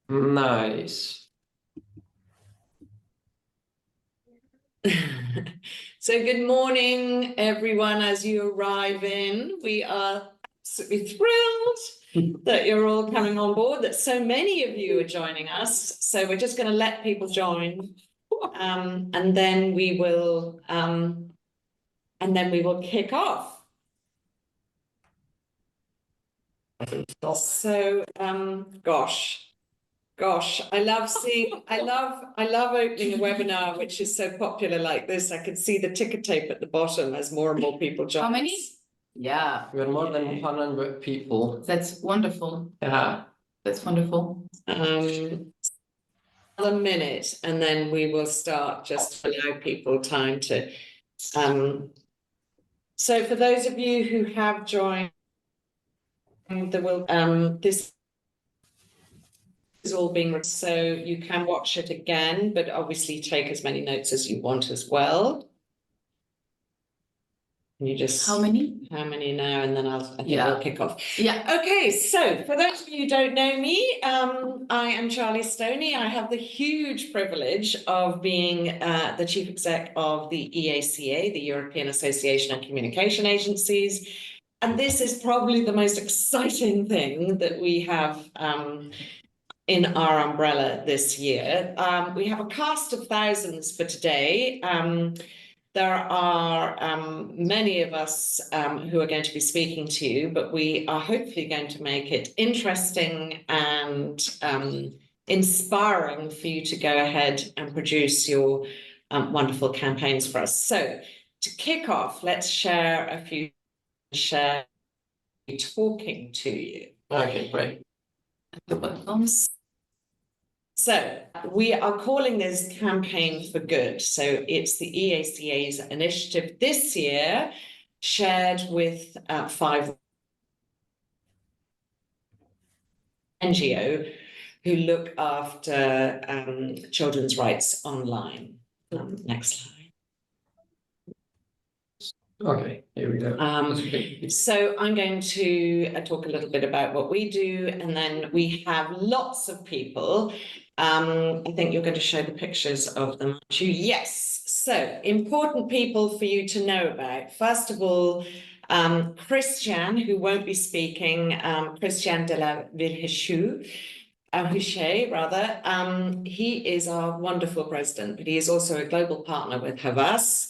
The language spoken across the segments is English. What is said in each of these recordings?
Nice. So good morning, everyone, as you arrive in. We are absolutely thrilled that you're all coming on board, that so many of you are joining us. So we're just going to let people join, and then we will kick off. So gosh, I love opening a webinar which is so popular like this. I could see the ticker tape at the bottom as more and more people join. How many? Yeah. We're more than 100 people. That's wonderful. Yeah. That's wonderful. Another minute and then we will start, just to allow people time to so for those of you who have joined, this is all being, so you can watch it again, but obviously take as many notes as you want as well. Can you just How many now, and then I think we'll kick off. Yeah. Okay, so for those of you who don't know me, I am Charlie Stoney. I have the huge privilege of being the chief exec of the EACA, the European Association of Communication Agencies. And this is probably the most exciting thing that we have in our umbrella this year. We have a cast of thousands for today. There are many of us who are going to be speaking to you, but we are hopefully going to make it interesting and inspiring for you to go ahead and produce your wonderful campaigns for us. So to kick off, let's share a few talking to you. Okay, great. So we are calling this Campaign for Good. So it's the EACA's initiative this year, shared with 5 NGO who look after children's rights online. Next slide. Okay, here we go. So I'm going to talk a little bit about what we do, and then we have lots of people. I think you're going to show the pictures of them, aren't you? Yes. So important people for you to know about. First of all, Christian, who won't be speaking, Christian de la Huchet, he is our wonderful president, but he is also a global partner with Havas.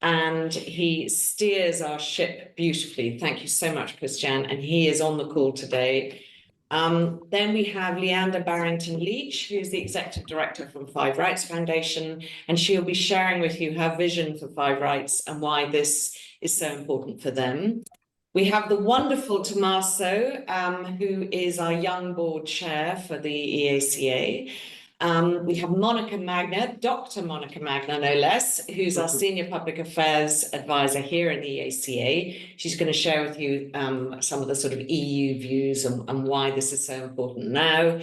And he steers our ship beautifully. Thank you so much, Christian. And he is on the call today. Then we have Leander Barrington-Leach, who's the Executive Director from Five Rights Foundation, and she'll be sharing with you her vision for Five Rights and why this is so important for them. We have the wonderful Tommaso, who is our young board chair for the EACA. We have Monica Magna, Dr. Monica Magna, no less, who's our Senior Public Affairs Advisor here in the EACA. She's going to share with you some of the sort of EU views and why this is so important now.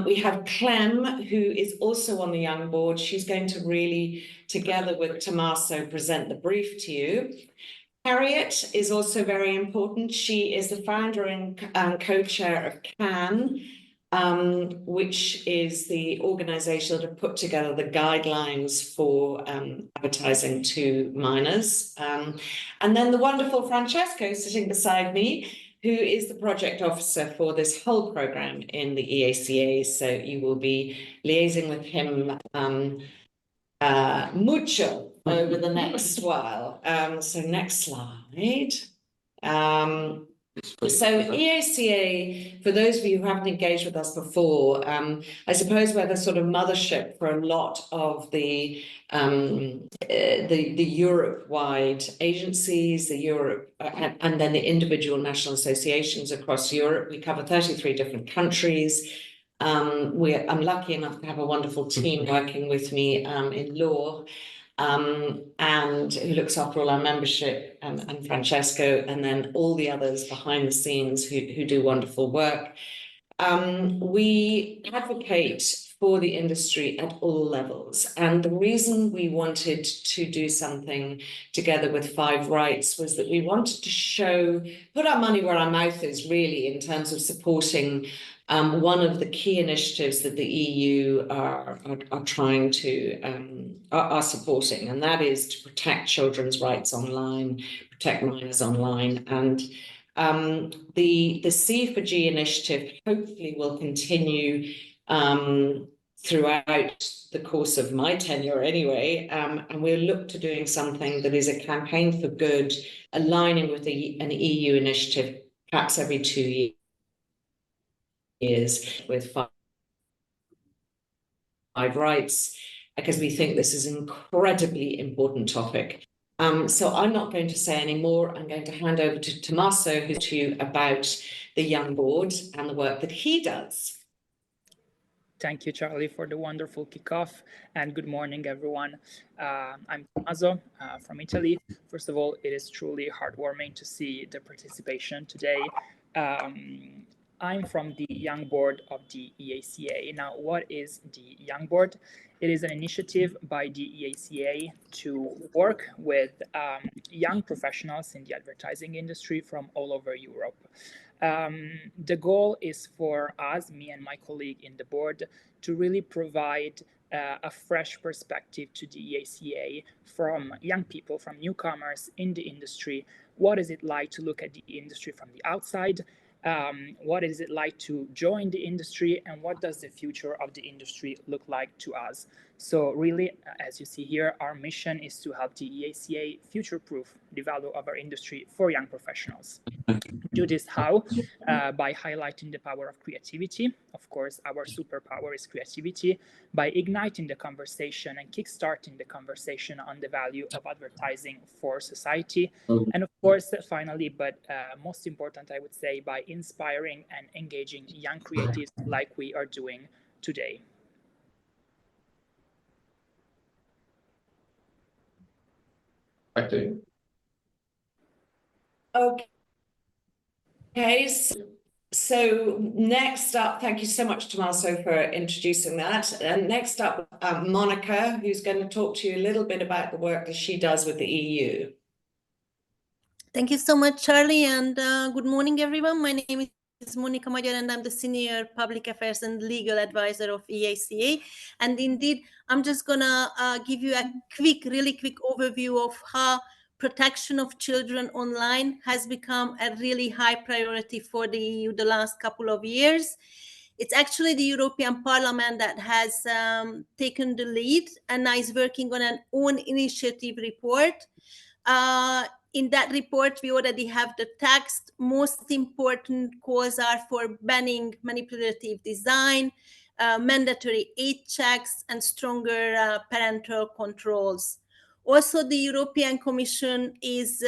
We have Clem, who is also on the Young Board. She's going to really, together with Tommaso, present the brief to you. Harriet is also very important. She is the founder and co-chair of CAN, which is the organisation that have put together the guidelines for advertising to minors. And then the wonderful Francesco sitting beside me, who is the project officer for this whole programme in the EACA. So you will be liaising with him mucho over the next while. So next slide. So EACA, for those of you who haven't engaged with us before, I suppose we're the sort of mothership for a lot of the Europe-wide agencies, and then the individual national associations across Europe. We cover 33 different countries. I'm lucky enough to have a wonderful team working with me in law. And who looks after all our membership, and Francesco, and then all the others behind the scenes who do wonderful work. We advocate for the industry at all levels. And the reason we wanted to do something together with Five Rights was that we wanted to put our money where our mouth is, really, in terms of supporting one of the key initiatives that the EU are trying to are supporting, and that is to protect children's rights online, protect minors online. And the C4G initiative hopefully will continue throughout the course of my tenure anyway, and we'll look to doing something that is a campaign for good, aligning with an EU initiative, perhaps every 2 years with Five Rights, because we think this is an incredibly important topic. So I'm not going to say any more. I'm going to hand over to Tommaso, who's to you about the Young Board and the work that he does. Thank you, Charlie, for the wonderful kickoff, and good morning, everyone. I'm Tommaso from Italy. First of all, it is truly heartwarming to see the participation today. I'm from the Young Board of the EACA. Now, what is the Young Board? It is an initiative by the EACA to work with young professionals in the advertising industry from all over Europe. The goal is for us, me and my colleague in the board, to really provide a fresh perspective to the EACA from young people, from newcomers in the industry. What is it like to look at the industry from the outside? What is it like to join the industry, and what does the future of the industry look like to us? So really, as you see here, our mission is to help the EACA future-proof the value of our industry for young professionals. Do this how? By highlighting the power of creativity. Of course, our superpower is creativity. By igniting the conversation and kickstarting the conversation on the value of advertising for society. And of course, finally, but most important, I would say, by inspiring and engaging young creatives like we are doing today. Back to you. Okay, so next up, thank you so much, Tommaso, for introducing that. And next up, Monica, who's going to talk to you a little bit about the work that she does with the EU. Thank you so much, Charlie, and good morning, everyone. My name is Monica Magyar, and I'm the Senior Public Affairs and Legal Advisor of EACA. And indeed, I'm just gonna give you a really quick overview of how protection of children online has become a really high priority for the EU the last couple of years. It's actually the European Parliament that has taken the lead and is working on an own initiative report. In that report, we already have the text. Most important calls are for banning manipulative design, mandatory age checks, and stronger parental controls. Also, the European Commission is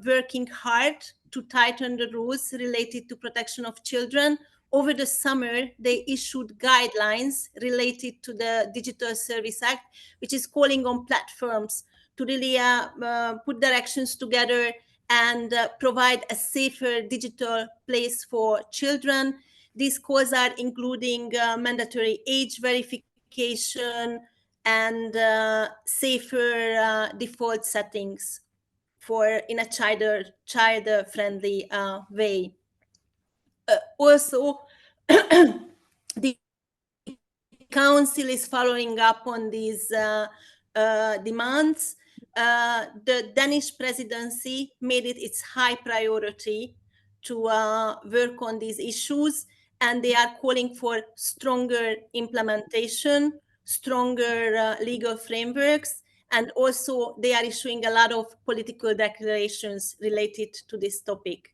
working hard to tighten the rules related to protection of children. Over the summer, they issued guidelines related to the Digital Service Act, which is calling on platforms to really put directions together and provide a safer digital place for children. These calls are including mandatory age verification and safer default settings in a child-friendly way. Also, the Council is following up on these demands. The Danish presidency made it its high priority to work on these issues, and they are calling for stronger implementation, stronger legal frameworks, and also they are issuing a lot of political declarations related to this topic.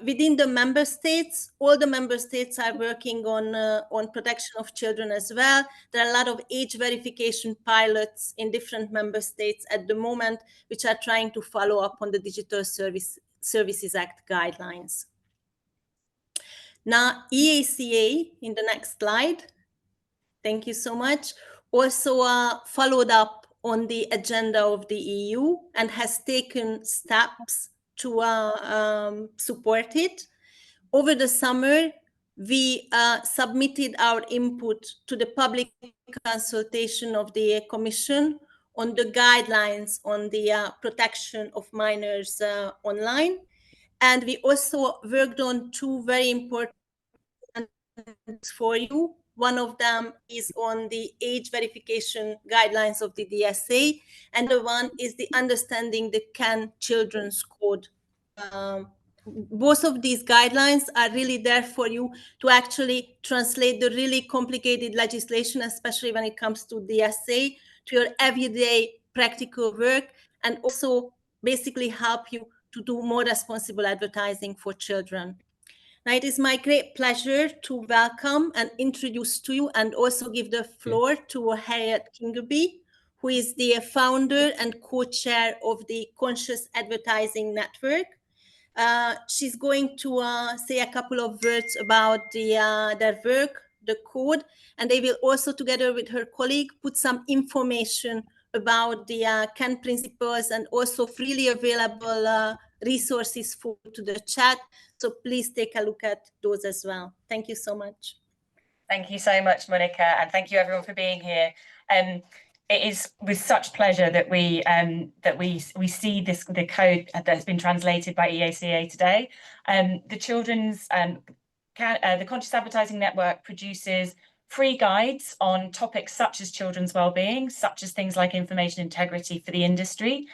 Within the member states, all the member states are working on protection of children as well. There are a lot of age verification pilots in different member states at the moment, which are trying to follow up on the Digital Services Act guidelines. Now, EACA, in the next slide, thank you so much, also followed up on the agenda of the EU and has taken steps to support it. Over the summer, we submitted our input to the public consultation of the Commission on the guidelines on the protection of minors online. And we also worked on two very important for you. One of them is on the age verification guidelines of the DSA, and the one is the Understanding the CAN Children's Code. Both of these guidelines are really there for you to actually translate the really complicated legislation, especially when it comes to DSA, to your everyday practical work, and also basically help you to do more responsible advertising for children. Now, it is my great pleasure to welcome and introduce to you and also give the floor to Harriet Kingerby, who is the founder and co-chair of the Conscious Advertising Network. She's going to say a couple of words about their work, the code, and they will also, together with her colleague, put some information about the CAN principles and also freely available resources to the chat. So please take a look at those as well. Thank you so much. Thank you so much, Monica, and thank you everyone for being here. It is with such pleasure that we see the code that's been translated by EACA today. The Conscious Advertising Network produces free guides on topics such as children's well-being, such as things like information integrity for the industry.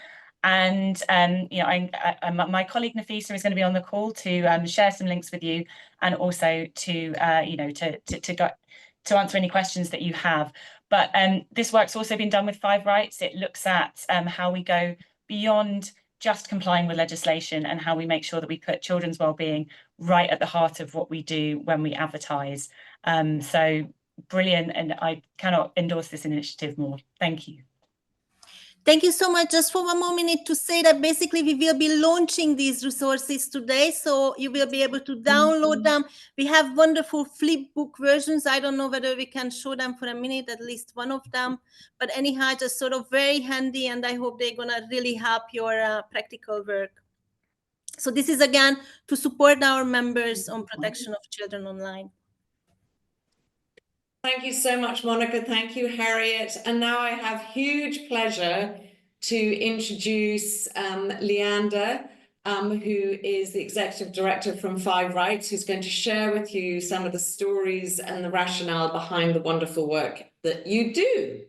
And my colleague Nafisa is going to be on the call to share some links with you, and also to answer any questions that you have. But this work's also been done with 5 Rights. It looks at how we go beyond just complying with legislation and how we make sure that we put children's well-being right at the heart of what we do when we advertise. So brilliant, and I cannot endorse this initiative more. Thank you. Thank you so much. Just for one more minute to say that basically we will be launching these resources today, so you will be able to download them. We have wonderful flipbook versions. I don't know whether we can show them for a minute, at least one of them. But anyhow, just sort of very handy, and I hope they're going to really help your practical work. So this is, again, to support our members on protection of children online. Thank you so much, Monica. Thank you, Harriet. And now I have huge pleasure to introduce Leander, who is the Executive Director from 5 Rights, who's going to share with you some of the stories and the rationale behind the wonderful work that you do.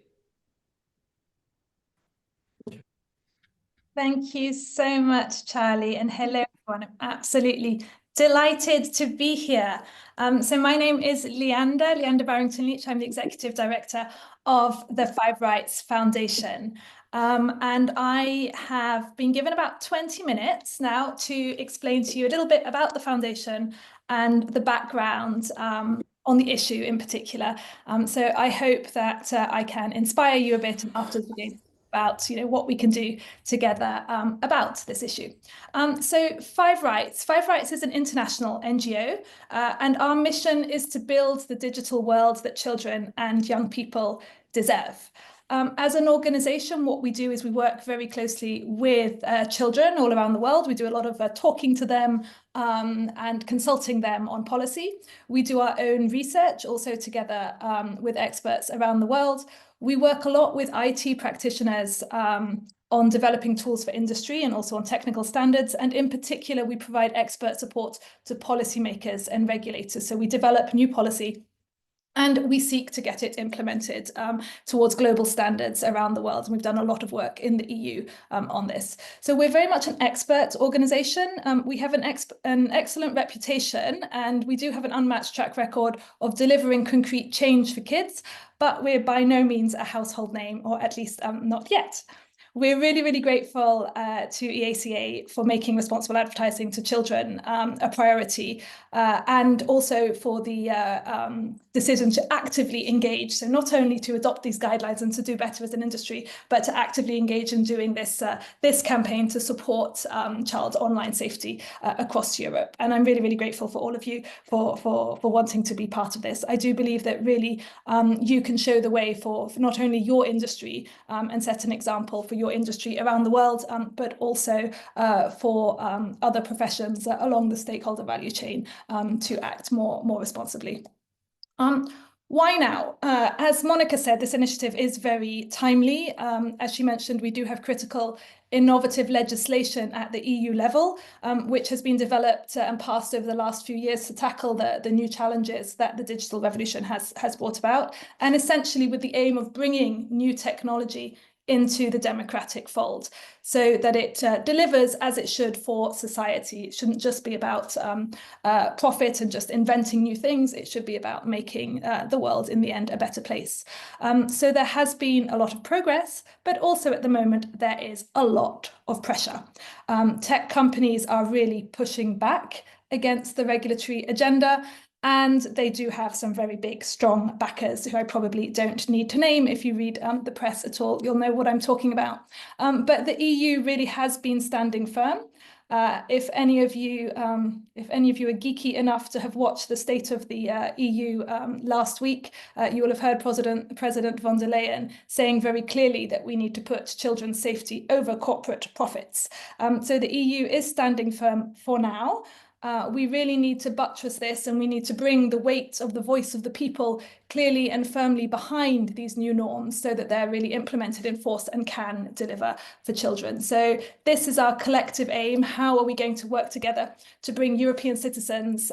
Thank you so much, Charlie, and hello, everyone. I'm absolutely delighted to be here. So my name is Leander Barrington-Leach. I'm the Executive Director of the 5 Rights Foundation. And I have been given about 20 minutes now to explain to you a little bit about the foundation and the background on the issue in particular. So I hope that I can inspire you a bit after the about what we can do together about this issue. So 5 Rights. 5 Rights is an international NGO, and our mission is to build the digital world that children and young people deserve. As an organization, what we do is we work very closely with children all around the world. We do a lot of talking to them and consulting them on policy. We do our own research also together with experts around the world. We work a lot with IT practitioners on developing tools for industry and also on technical standards. And in particular, we provide expert support to policymakers and regulators. So we develop new policy and we seek to get it implemented towards global standards around the world. And we've done a lot of work in the EU on this. So we're very much an expert organization. We have an excellent reputation, and we do have an unmatched track record of delivering concrete change for kids, but we're by no means a household name, or at least not yet. We're really, really grateful to EACA for making responsible advertising to children a priority, and also for the decision to actively engage. So not only to adopt these guidelines and to do better as an industry, but to actively engage in doing this campaign to support child online safety across Europe. And I'm really, really grateful for all of you for wanting to be part of this. I do believe that really you can show the way for not only your industry and set an example for your your industry around the world, but also for other professions along the stakeholder value chain to act more responsibly. Why now? As Monica said, this initiative is very timely. As she mentioned, we do have critical innovative legislation at the EU level, which has been developed and passed over the last few years to tackle the new challenges that the digital revolution has brought about, and essentially with the aim of bringing new technology into the democratic fold so that it delivers as it should for society. It shouldn't just be about profit and just inventing new things. It should be about making the world in the end a better place. So there has been a lot of progress, but also at the moment there is a lot of pressure. Tech companies are really pushing back against the regulatory agenda, and they do have some very big, strong backers who I probably don't need to name. If you read the press at all, you'll know what I'm talking about. But the EU really has been standing firm. If any of you are geeky enough to have watched the State of the EU last week, you will have heard President von der Leyen saying very clearly that we need to put children's safety over corporate profits. So the EU is standing firm for now. We really need to buttress this, and we need to bring the weight of the voice of the people clearly and firmly behind these new norms so that they're really implemented, enforced, and can deliver for children. So this is our collective aim. How are we going to work together to bring European citizens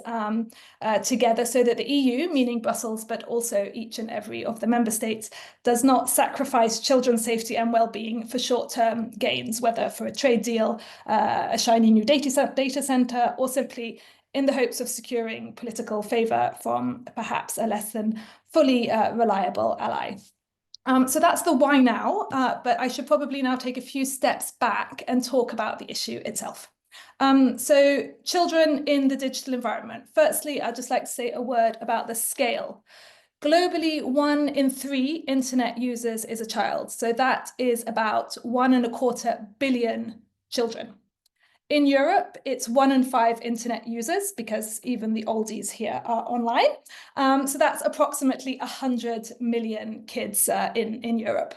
together so that the EU, meaning Brussels, but also each and every of the member states, does not sacrifice children's safety and well-being for short-term gains, whether for a trade deal, a shiny new data center, or simply in the hopes of securing political favour from perhaps a less than fully reliable ally. So that's the why now, but I should probably now take a few steps back and talk about the issue itself. So children in the digital environment. Firstly, I'd just like to say a word about the scale. Globally, 1 in 3 internet users is a child. So that is about 1.25 billion children. In Europe, it's 1 in 5 internet users, because even the oldies here are online. So that's approximately 100 million kids in Europe.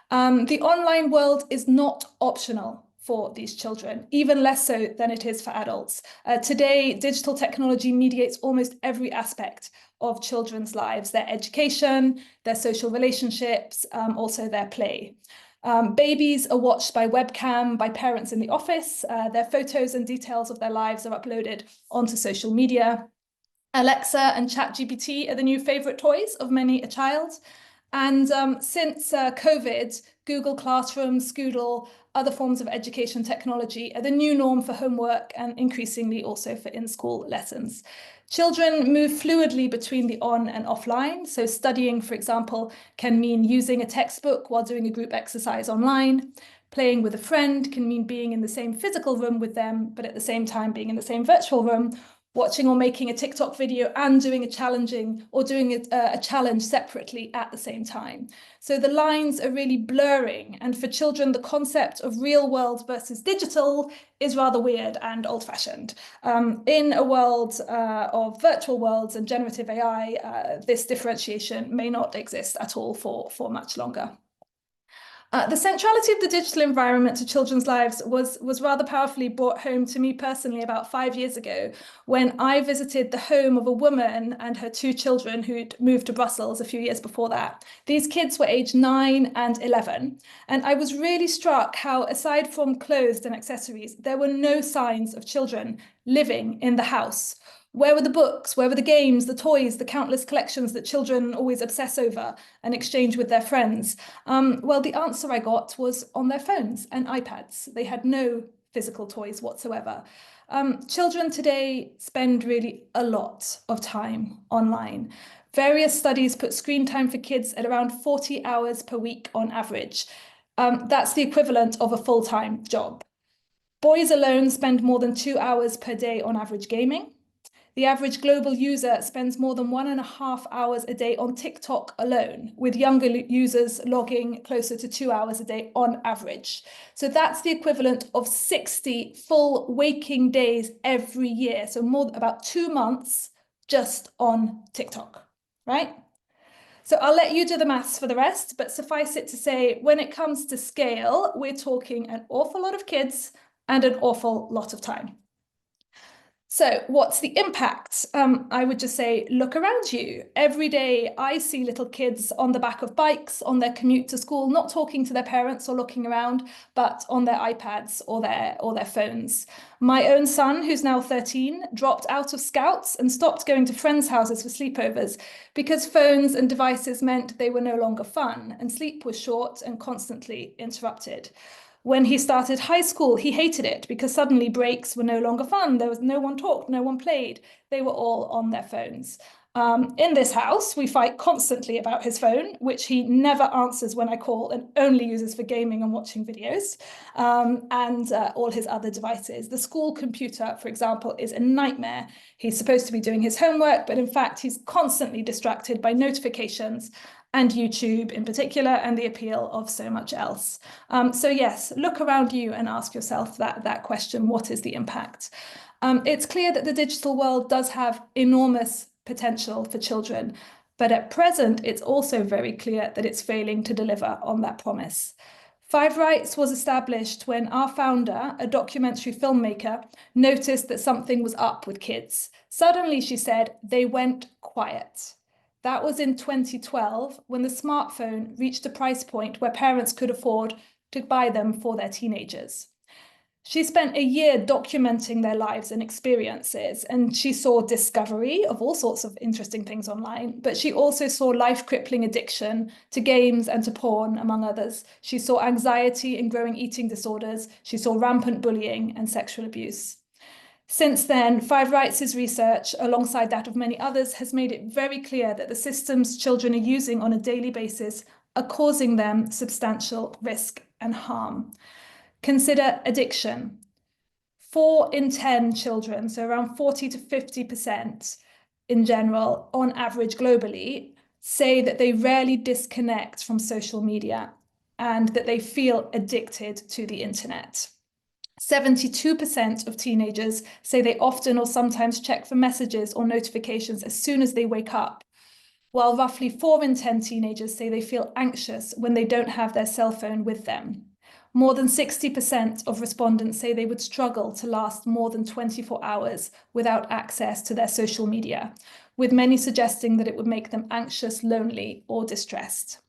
The online world is not optional for these children, even less so than it is for adults. Today, digital technology mediates almost every aspect of children's lives, their education, their social relationships, also their play. Babies are watched by webcam by parents in the office. Their photos and details of their lives are uploaded onto social media. Alexa and ChatGPT are the new favorite toys of many a child. And since COVID, Google Classroom, Scoodle, other forms of education technology are the new norm for homework and increasingly also for in-school lessons. Children move fluidly between the on and offline. So studying, for example, can mean using a textbook while doing a group exercise online. Playing with a friend can mean being in the same physical room with them, but at the same time being in the same virtual room. Watching or making a TikTok video and doing a challenge separately at the same time. So the lines are really blurring, and for children, the concept of real world versus digital is rather weird and old-fashioned. In a world of virtual worlds and generative AI, this differentiation may not exist at all for much longer. The centrality of the digital environment to children's lives was rather powerfully brought home to me personally about 5 years ago, when I visited the home of a woman and her 2 children who'd moved to Brussels a few years before that. These kids were aged 9 and 11, and I was really struck how, aside from clothes and accessories, there were no signs of children living in the house. Where were the books? Where were the games, the toys, the countless collections that children always obsess over and exchange with their friends? Well, the answer I got was on their phones and iPads. They had no physical toys whatsoever. Children today spend really a lot of time online. Various studies put screen time for kids at around 40 hours per week on average. That's the equivalent of a full-time job. Boys alone spend more than 2 hours per day on average gaming. The average global user spends more than 1.5 hours a day on TikTok alone, with younger users logging closer to 2 hours a day on average. So that's the equivalent of 60 full waking days every year. So about 2 months just on TikTok, right? So I'll let you do the maths for the rest, but suffice it to say, when it comes to scale, we're talking an awful lot of kids and an awful lot of time. So what's the impact? I would just say, look around you. Every day I see little kids on the back of bikes on their commute to school, not talking to their parents or looking around, but on their iPads or their phones. My own son, who's now 13, dropped out of Scouts and stopped going to friends' houses for sleepovers because phones and devices meant they were no longer fun and sleep was short and constantly interrupted. When he started high school, he hated it because suddenly breaks were no longer fun. There was no one talked, no one played. They were all on their phones. In this house, we fight constantly about his phone, which he never answers when I call and only uses for gaming and watching videos, and all his other devices. The school computer, for example, is a nightmare. He's supposed to be doing his homework, but in fact, he's constantly distracted by notifications and YouTube in particular, and the appeal of so much else. So yes, look around you and ask yourself that question, what is the impact? It's clear that the digital world does have enormous potential for children, but at present, it's also very clear that it's failing to deliver on that promise. Five Rights was established when our founder, a documentary filmmaker, noticed that something was up with kids. Suddenly, she said, they went quiet. That was in 2012, when the smartphone reached a price point where parents could afford to buy them for their teenagers. She spent a year documenting their lives and experiences, and she saw discovery of all sorts of interesting things online, but she also saw life-crippling addiction to games and to porn, among others. She saw anxiety and growing eating disorders. She saw rampant bullying and sexual abuse. Since then, Five Rights' research, alongside that of many others, has made it very clear that the systems children are using on a daily basis are causing them substantial risk and harm. Consider addiction. 4 in 10 children, so around 40 to 50% in general, on average globally, say that they rarely disconnect from social media and that they feel addicted to the internet. 72% of teenagers say they often or sometimes check for messages or notifications as soon as they wake up, while roughly 4 in 10 teenagers say they feel anxious when they don't have their cell phone with them. More than 60% of respondents say they would struggle to last more than 24 hours without access to their social media, with many suggesting that it would make them anxious, lonely, or distressed.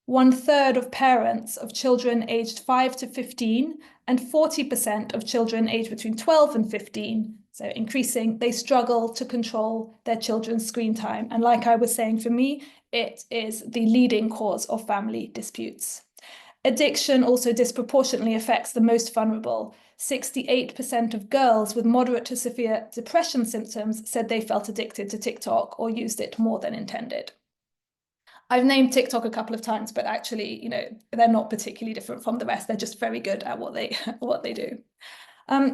1/3 of parents of children aged 5 to 15 and 40% of children aged between 12 and 15, so increasing, they struggle to control their children's screen time. And like I was saying, for me, it is the leading cause of family disputes. Addiction also disproportionately affects the most vulnerable. 68% of girls with moderate to severe depression symptoms said they felt addicted to TikTok or used it more than intended. I've named TikTok a couple of times, but actually, they're not particularly different from the rest. They're just very good at what they do.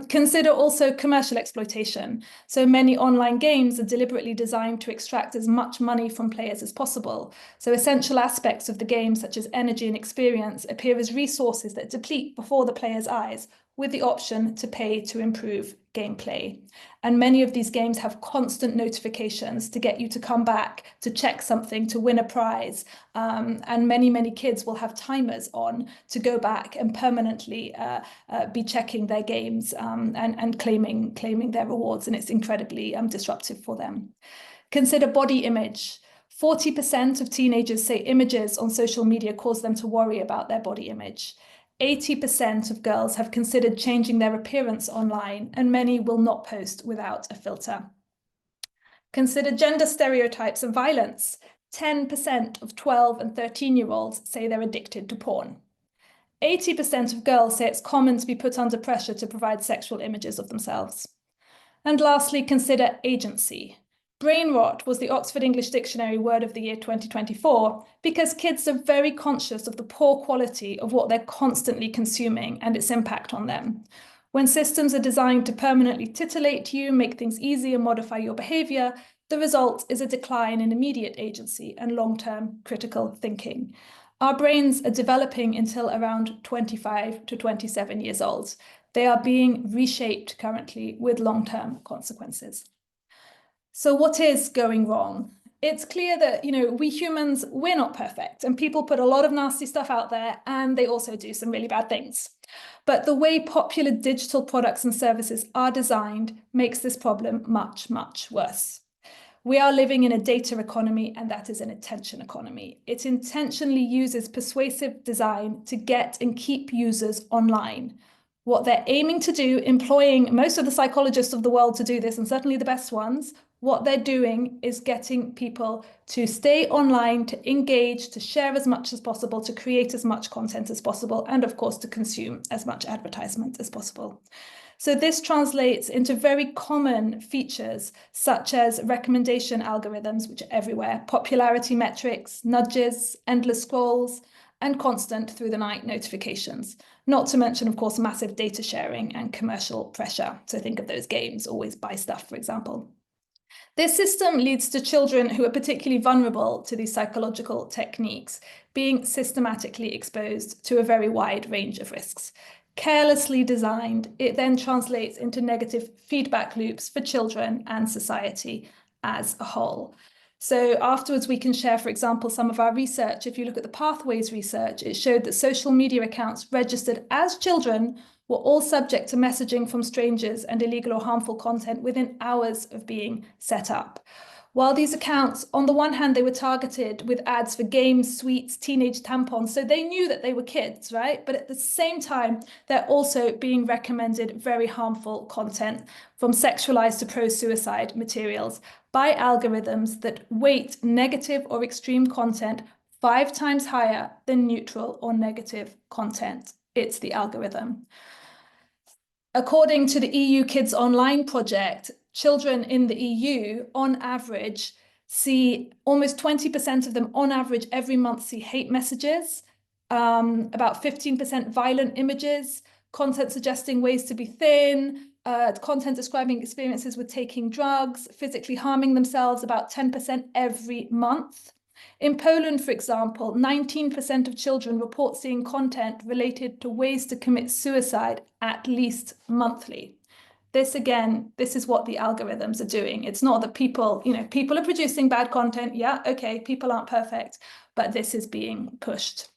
Consider also commercial exploitation. So many online games are deliberately designed to extract as much money from players as possible. So essential aspects of the game, such as energy and experience, appear as resources that deplete before the player's eyes, with the option to pay to improve gameplay. And many of these games have constant notifications to get you to come back, to check something, to win a prize. And many kids will have timers on to go back and permanently be checking their games and claiming their rewards. And it's incredibly disruptive for them. Consider body image. 40% of teenagers say images on social media cause them to worry about their body image. 80% of girls have considered changing their appearance online, and many will not post without a filter. Consider gender stereotypes and violence. 10% of 12 and 13-year-olds say they're addicted to porn. 80% of girls say it's common to be put under pressure to provide sexual images of themselves. And lastly, consider agency. Brain rot was the Oxford English Dictionary word of the year 2024 because kids are very conscious of the poor quality of what they're constantly consuming and its impact on them. When systems are designed to permanently titillate you, make things easy and modify your behavior, the result is a decline in immediate agency and long-term critical thinking. Our brains are developing until around 25 to 27 years old. They are being reshaped currently with long-term consequences. So what is going wrong? it's clear that, we humans, we're not perfect, and people put a lot of nasty stuff out there, and they also do some really bad things. But the way popular digital products and services are designed makes this problem much, much worse. We are living in a data economy, and that is an attention economy. It intentionally uses persuasive design to get and keep users online. What they're aiming to do, employing most of the psychologists of the world to do this, and certainly the best ones, what they're doing is getting people to stay online, to engage, to share as much as possible, to create as much content as possible, and of course, to consume as much advertisement as possible. So this translates into very common features, such as recommendation algorithms, which are everywhere, popularity metrics, nudges, endless scrolls, and constant through the night notifications. Not to mention, of course, massive data sharing and commercial pressure. So think of those games, always buy stuff, for example. This system leads to children who are particularly vulnerable to these psychological techniques being systematically exposed to a very wide range of risks. Carelessly designed, it then translates into negative feedback loops for children and society as a whole. So afterwards, we can share, for example, some of our research. If you look at the Pathways research, it showed that social media accounts registered as children were all subject to messaging from strangers and illegal or harmful content within hours of being set up. While these accounts, on the one hand, they were targeted with ads for games, sweets, teenage tampons, so they knew that they were kids, right? But at the same time, they're also being recommended very harmful content, from sexualized to pro-suicide materials, by algorithms that weight negative or extreme content 5 times higher than neutral or negative content. It's the algorithm. According to the EU Kids Online project, children in the EU, on average, see almost 20% of them, on average, every month see hate messages, about 15% violent images, content suggesting ways to be thin, content describing experiences with taking drugs, physically harming themselves, about 10% every month. In Poland, for example, 19% of children report seeing content related to ways to commit suicide at least monthly. This, again, this is what the algorithms are doing. It's not that people are producing bad content. Yeah, okay, people aren't perfect, but this is being pushed.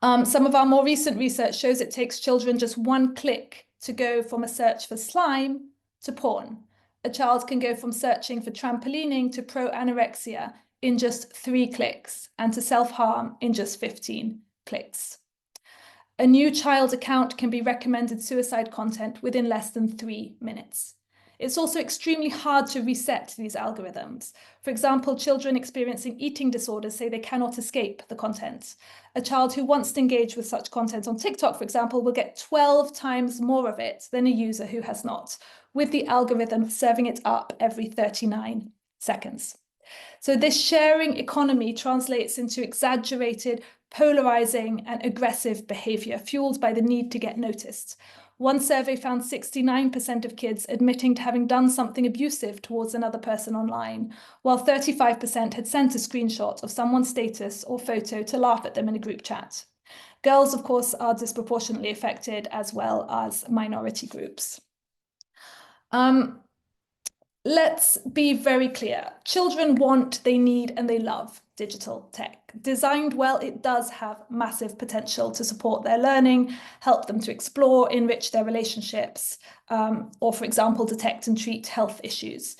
Some of our more recent research shows it takes children just 1 click to go from a search for slime to porn. A child can go from searching for trampolining to pro-anorexia in just 3 clicks, and to self-harm in just 15 clicks. A new child account can be recommended suicide content within less than 3 minutes. It's also extremely hard to reset these algorithms. For example, children experiencing eating disorders say they cannot escape the content. A child who wants to engage with such content on TikTok, for example, will get 12 times more of it than a user who has not, with the algorithm serving it up every 39 seconds. So this sharing economy translates into exaggerated, polarizing, and aggressive behavior fueled by the need to get noticed. One survey found 69% of kids admitting to having done something abusive towards another person online, while 35% had sent a screenshot of someone's status or photo to laugh at them in a group chat. Girls, of course, are disproportionately affected, as well as minority groups. Let's be very clear. Children want, they need, and they love digital tech. Designed well, it does have massive potential to support their learning, help them to explore, enrich their relationships, or, for example, detect and treat health issues.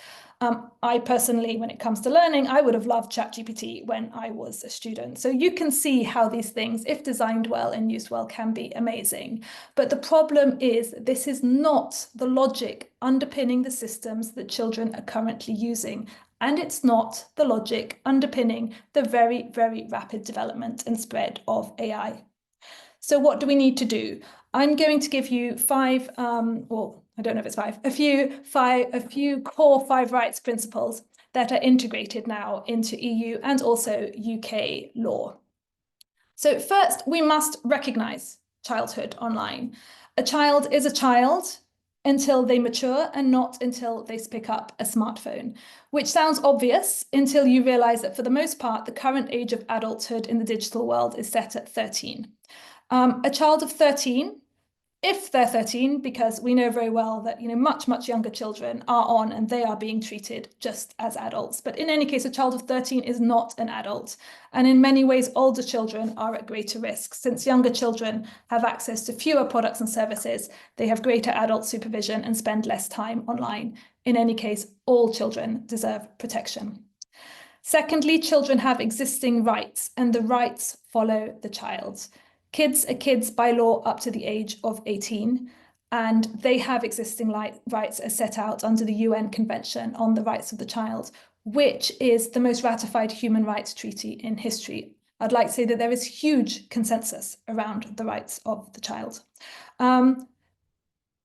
I personally, when it comes to learning, I would have loved ChatGPT when I was a student. So you can see how these things, if designed well and used well, can be amazing. But the problem is this is not the logic underpinning the systems that children are currently using. And it's not the logic underpinning the very, very rapid development and spread of AI. So what do we need to do? I'm going to give you 5, well, I don't know if it's 5, a few core 5 rights principles that are integrated now into EU and also UK law. So first, we must recognize childhood online. A child is a child until they mature and not until they pick up a smartphone, which sounds obvious until you realize that for the most part, the current age of adulthood in the digital world is set at 13. A child of 13 if they're 13, because we know very well that, you know, much younger children are on and they are being treated just as adults. But in any case, a child of 13 is not an adult. And in many ways, older children are at greater risk. Since younger children have access to fewer products and services, they have greater adult supervision and spend less time online. In any case, all children deserve protection. Secondly, children have existing rights, and the rights follow the child. Kids are kids by law up to the age of 18, and they have existing rights as set out under the UN Convention on the Rights of the Child, which is the most ratified human rights treaty in history. I'd like to say that there is huge consensus around the rights of the child.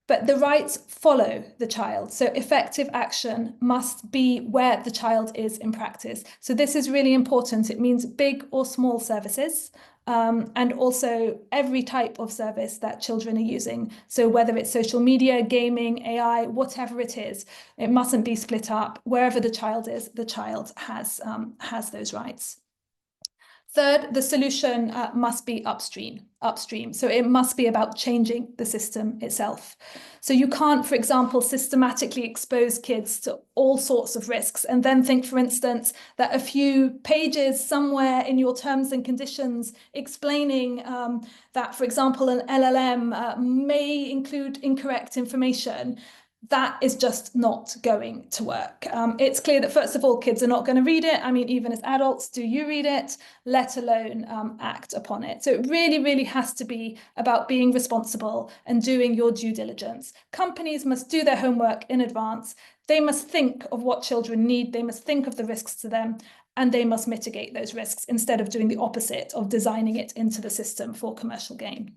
But the rights follow the child. So effective action must be where the child is in practice. So this is really important. It means big or small services, and also every type of service that children are using. So whether it's social media, gaming, AI, whatever it is, it mustn't be split up. Wherever the child is, the child has those rights. Third, the solution must be upstream. So it must be about changing the system itself. So you can't, for example, systematically expose kids to all sorts of risks and then think, for instance, that a few pages somewhere in your terms and conditions explaining that, for example, an LLM may include incorrect information. That is just not going to work. It's clear that, first of all, kids are not going to read it. I mean, even as adults, do you read it, let alone act upon it? So it really has to be about being responsible and doing your due diligence. Companies must do their homework in advance. They must think of what children need. They must think of the risks to them, and they must mitigate those risks instead of doing the opposite of designing it into the system for commercial gain.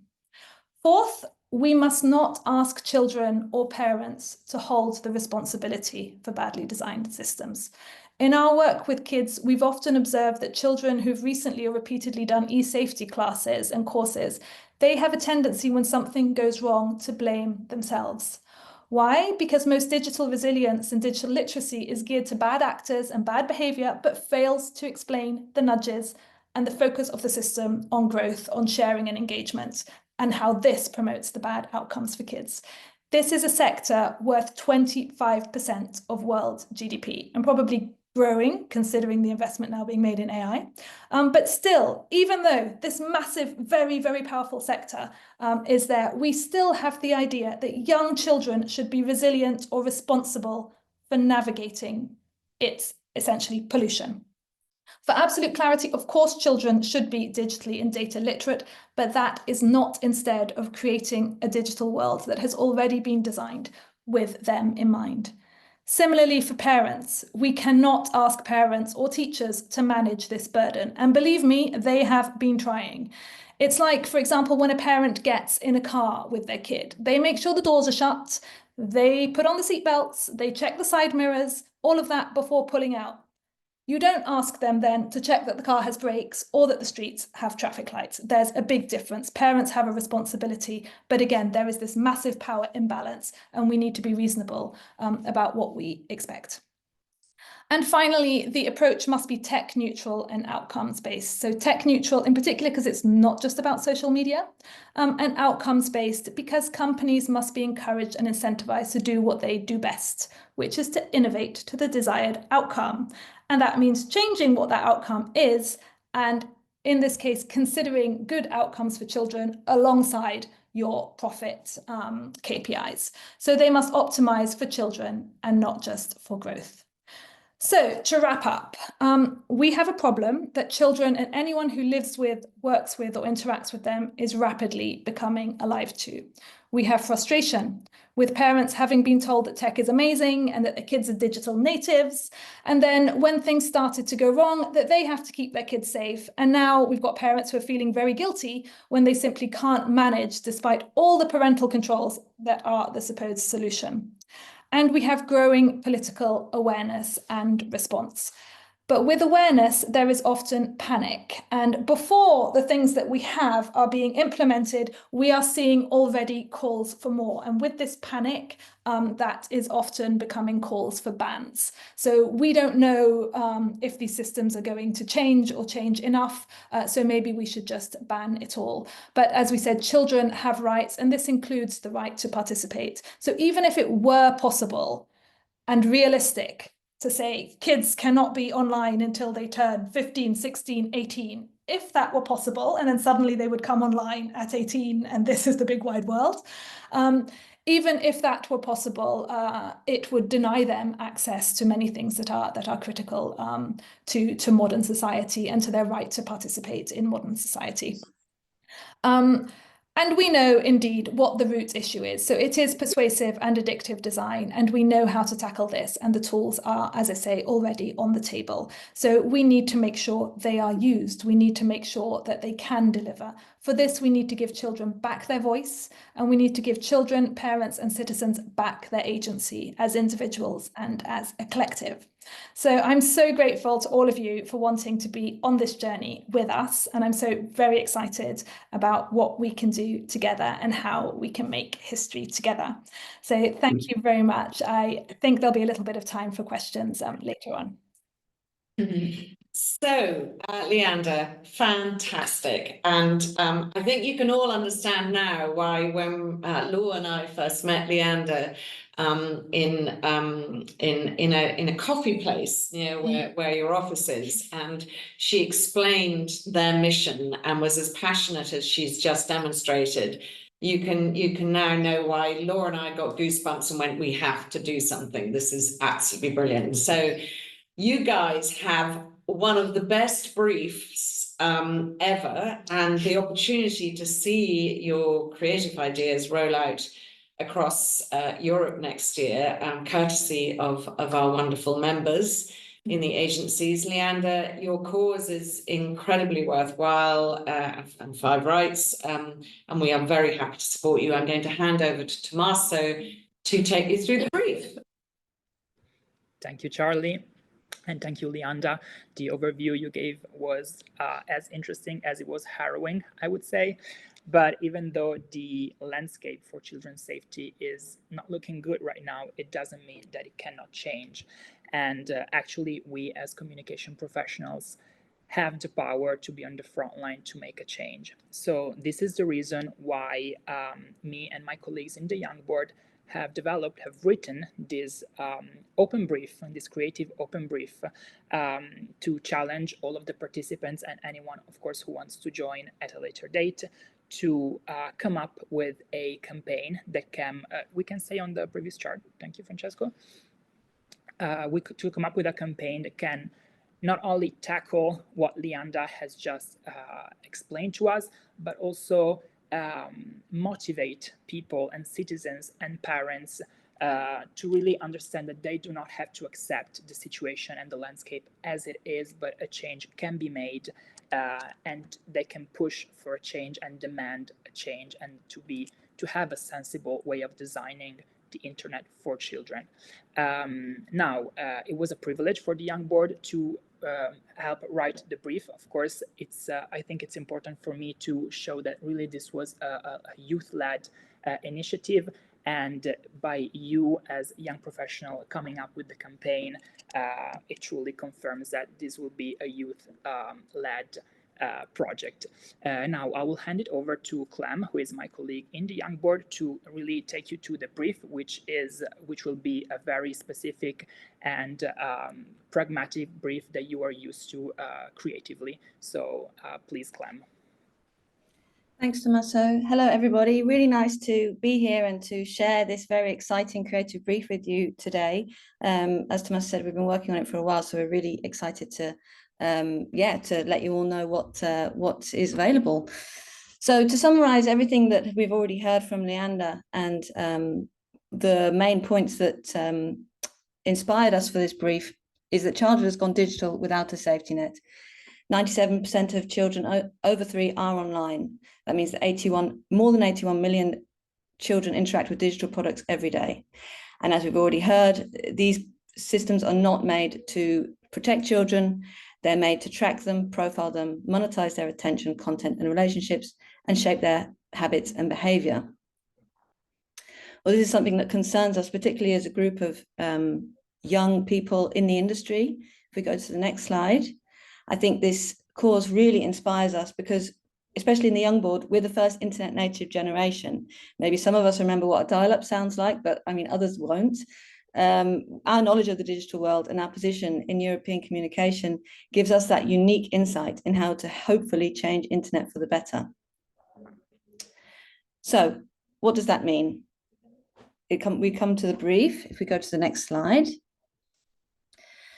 Fourth, we must not ask children or parents to hold the responsibility for badly designed systems. In our work with kids, we've often observed that children who've recently or repeatedly done e-safety classes and courses, they have a tendency when something goes wrong to blame themselves. Why? Because most digital resilience and digital literacy is geared to bad actors and bad behavior, but fails to explain the nudges and the focus of the system on growth, on sharing and engagement, and how this promotes the bad outcomes for kids. This is a sector worth 25% of world GDP and probably growing, considering the investment now being made in AI. But still, even though this massive, very powerful sector is there, we still have the idea that young children should be resilient or responsible for navigating its essentially pollution. For absolute clarity, of course, children should be digitally and data literate, but that is not instead of creating a digital world that has already been designed with them in mind. Similarly, for parents, we cannot ask parents or teachers to manage this burden. And believe me, they have been trying. It's like, for example, when a parent gets in a car with their kid, they make sure the doors are shut, they put on the seatbelts, they check the side mirrors, all of that before pulling out. You don't ask them then to check that the car has brakes or that the streets have traffic lights. There's a big difference. Parents have a responsibility, but again, there is this massive power imbalance, and we need to be reasonable about what we expect. And finally, the approach must be tech neutral and outcomes based. So tech neutral in particular, because it's not just about social media, and outcomes based because companies must be encouraged and incentivized to do what they do best, which is to innovate to the desired outcome. And that means changing what that outcome is, and in this case, considering good outcomes for children alongside your profit KPIs. So they must optimize for children and not just for growth. So to wrap up, we have a problem that children and anyone who lives with, works with, or interacts with them is rapidly becoming alive to. We have frustration with parents having been told that tech is amazing and that their kids are digital natives. And then when things started to go wrong, that they have to keep their kids safe. And now we've got parents who are feeling very guilty when they simply can't manage despite all the parental controls that are the supposed solution. And we have growing political awareness and response. But with awareness, there is often panic. And before the things that we have are being implemented, we are seeing already calls for more. And with this panic, that is often becoming calls for bans. So we don't know if these systems are going to change or change enough. So maybe we should just ban it all. But as we said, children have rights, and this includes the right to participate. So even if it were possible and realistic to say kids cannot be online until they turn 15, 16, 18, if that were possible, and then suddenly they would come online at 18 and this is the big wide world, even if that were possible, it would deny them access to many things that are critical to modern society and to their right to participate in modern society. And we know indeed what the root issue is. So it is persuasive and addictive design, and we know how to tackle this. And the tools are, as I say, already on the table. So we need to make sure they are used. We need to make sure that they can deliver. For this, we need to give children back their voice, and we need to give children, parents, and citizens back their agency as individuals and as a collective. So I'm so grateful to all of you for wanting to be on this journey with us. And I'm so very excited about what we can do together and how we can make history together. So thank you very much. I think there'll be a little bit of time for questions later on. So, Leander, fantastic. And I think you can all understand now why when Lou and I first met Leander in a coffee place, you know, where your office is, and she explained their mission and was as passionate as she's just demonstrated. You can now know why Laura and I got goosebumps and went, we have to do something. This is absolutely brilliant. So you guys have one of the best briefs ever, and the opportunity to see your creative ideas roll out across Europe next year, courtesy of our wonderful members in the agencies. Leander, your cause is incredibly worthwhile, and Five Rights, and we are very happy to support you. I'm going to hand over to Tommaso to take you through the brief. Thank you, Charlie. And thank you, Leander. The overview you gave was as interesting as it was harrowing, I would say. But even though the landscape for children's safety is not looking good right now, it doesn't mean that it cannot change. And actually, we as communication professionals have the power to be on the front line to make a change. So this is the reason why me and my colleagues in the Young Board have written this open brief, this creative open brief, to challenge all of the participants and anyone, of course, who wants to join at a later date, to come up with a campaign that can, we can say on the previous chart, thank you, Francesco, to come up with a campaign that can not only tackle what Leander has just explained to us, but also motivate people and citizens and parents to really understand that they do not have to accept the situation and the landscape as it is, but a change can be made, and they can push for a change and demand a change, and to have a sensible way of designing the internet for children. Now, it was a privilege for the Young Board to help write the brief. Of course, it's I think it's important for me to show that really this was a youth-led initiative, and by you as young professional coming up with the campaign, it truly confirms that this will be a youth-led project. Now I will hand it over to Clem, who is my colleague in the Young Board, to really take you to the brief, which will be a very specific and pragmatic brief that you are used to creatively. So please, Clem. Thanks, Tommaso. Hello, everybody. Really nice to be here and to share this very exciting creative brief with you today. As Tommaso said, we've been working on it for a while, so we're really excited to let you all know what is available. So to summarize everything that we've already heard from Leander, and the main points that inspired us for this brief is that childhood has gone digital without a safety net. 97% of children over 3 are online. That means that more than 81 million children interact with digital products every day. And as we've already heard, these systems are not made to protect children. They're made to track them, profile them, monetize their attention, content, and relationships, and shape their habits and behavior. Well, this is something that concerns us, particularly as a group of young people in the industry. If we go to the next slide, I think this cause really inspires us because, especially in the young board, we're the first internet native generation. Maybe some of us remember what a dial-up sounds like, but I mean, others won't. Our knowledge of the digital world and our position in European communication gives us that unique insight in how to hopefully change internet for the better. So what does that mean? We come to the brief, if we go to the next slide.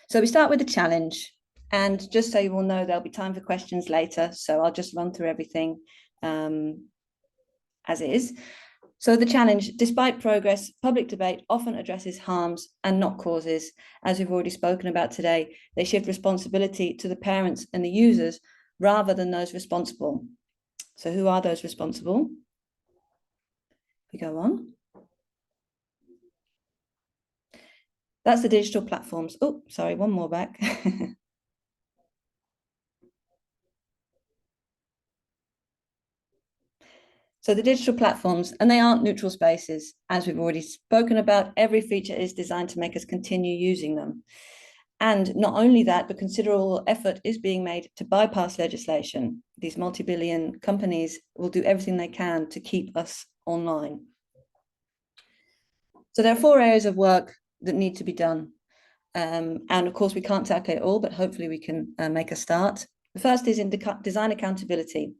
So we start with the challenge. And just so you all know, there'll be time for questions later. So I'll just run through everything as is. So the challenge, despite progress, public debate often addresses harms and not causes. As we've already spoken about today, they shift responsibility to the parents and the users rather than those responsible. So who are those responsible? We go on. That's the digital platforms. Oh, sorry, one more back. So the digital platforms, and they aren't neutral spaces. As we've already spoken about, every feature is designed to make us continue using them. And not only that, but considerable effort is being made to bypass legislation. These multi-billion companies will do everything they can to keep us online. So there are 4 areas of work that need to be done. And of course, we can't tackle it all, but hopefully we can make a start. The first is in design accountability.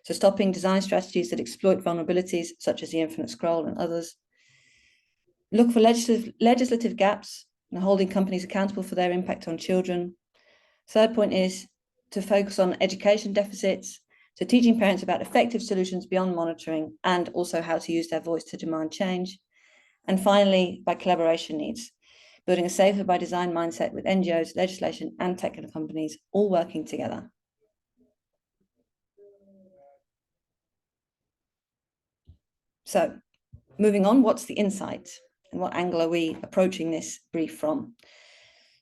So stopping design strategies that exploit vulnerabilities, such as the infinite scroll and others. Look for legislative gaps and holding companies accountable for their impact on children. Third point is to focus on education deficits, so teaching parents about effective solutions beyond monitoring and also how to use their voice to demand change. And finally, by collaboration needs, building a safer by design mindset with NGOs, legislation, and technical companies all working together. So moving on, what's the insight and what angle are we approaching this brief from?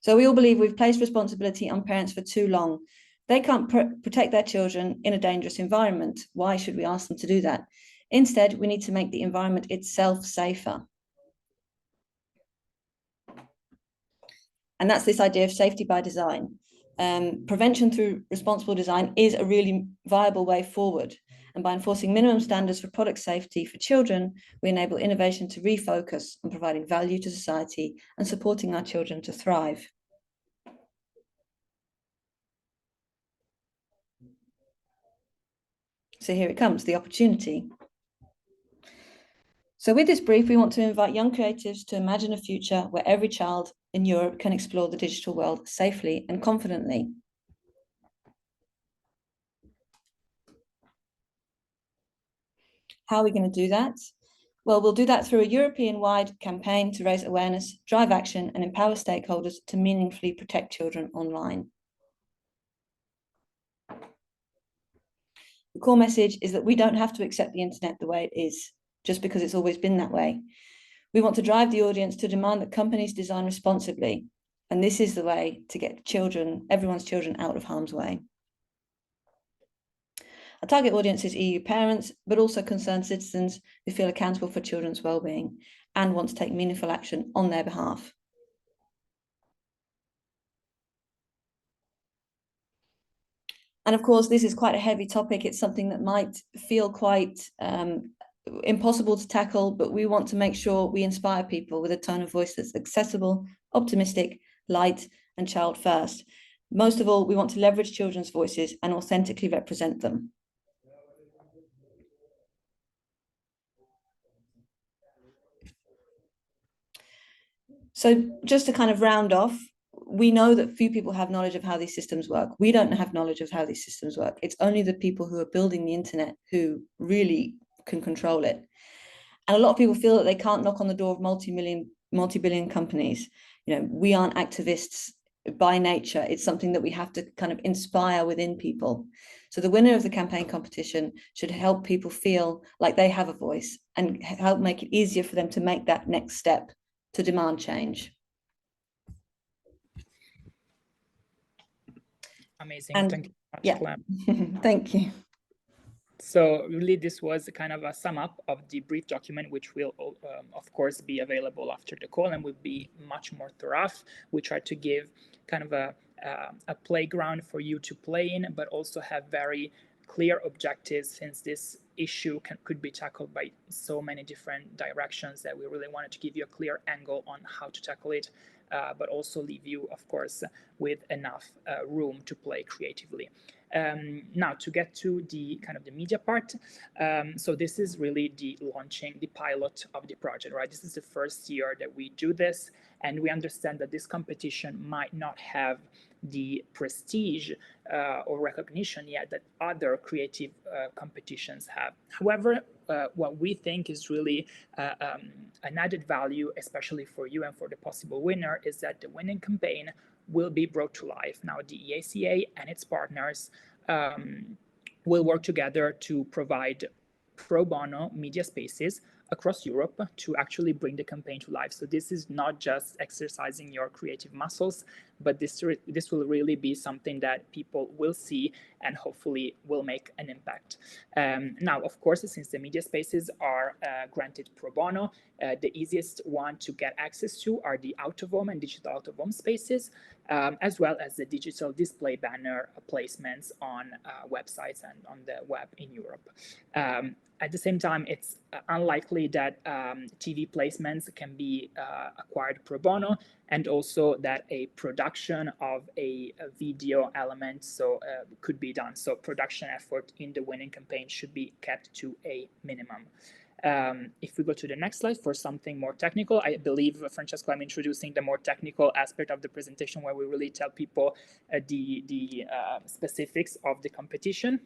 So we all believe we've placed responsibility on parents for too long. They can't protect their children in a dangerous environment. Why should we ask them to do that? Instead, we need to make the environment itself safer. And that's this idea of safety by design. Prevention through responsible design is a really viable way forward. And by enforcing minimum standards for product safety for children, we enable innovation to refocus on providing value to society and supporting our children to thrive. So here it comes, the opportunity. So with this brief, we want to invite young creatives to imagine a future where every child in Europe can explore the digital world safely and confidently. How are we going to do that? Well, we'll do that through a European-wide campaign to raise awareness, drive action, and empower stakeholders to meaningfully protect children online. The core message is that we don't have to accept the internet the way it is, just because it's always been that way. We want to drive the audience to demand that companies design responsibly. And this is the way to get children, everyone's children, out of harm's way. Our target audience is EU parents, but also concerned citizens who feel accountable for children's well-being and want to take meaningful action on their behalf. And of course, this is quite a heavy topic. It's something that might feel quite impossible to tackle, but we want to make sure we inspire people with a tone of voice that's accessible, optimistic, light, and child first. Most of all, we want to leverage children's voices and authentically represent them. So just to kind of round off, we know that few people have knowledge of how these systems work. We don't have knowledge of how these systems work. It's only the people who are building the internet who really can control it. And a lot of people feel that they can't knock on the door of multi-billion companies. You know, we aren't activists by nature. It's something that we have to kind of inspire within people. So the winner of the campaign competition should help people feel like they have a voice and help make it easier for them to make that next step to demand change. Amazing. And Thank you so much, yeah, Clem. thank you. So really, this was kind of a sum up of the brief document, which will, of course, be available after the call and will be much more thorough. We try to give kind of a playground for you to play in, but also have very clear objectives, since this issue could be tackled by so many different directions, that we really wanted to give you a clear angle on how to tackle it, but also leave you, of course, with enough room to play creatively. Now, to get to the kind of the media part, so this is really the launching, the pilot of the project, right? This is the first year that we do this, and we understand that this competition might not have the prestige or recognition yet that other creative competitions have. However, what we think is really an added value, especially for you and for the possible winner, is that the winning campaign will be brought to life. Now, the EACA and its partners will work together to provide pro bono media spaces across Europe to actually bring the campaign to life. So this is not just exercising your creative muscles, but this will really be something that people will see and hopefully will make an impact. Now, of course, since the media spaces are granted pro bono, the easiest one to get access to are the out-of-home and digital out-of-home spaces, as well as the digital display banner placements on websites and on the web in Europe. At the same time, it's unlikely that TV placements can be acquired pro bono, and also that a production of a video element could be done. So production effort in the winning campaign should be kept to a minimum. If we go to the next slide for something more technical, I believe, Francesco, I'm introducing the more technical aspect of the presentation, where we really tell people the specifics of the competition.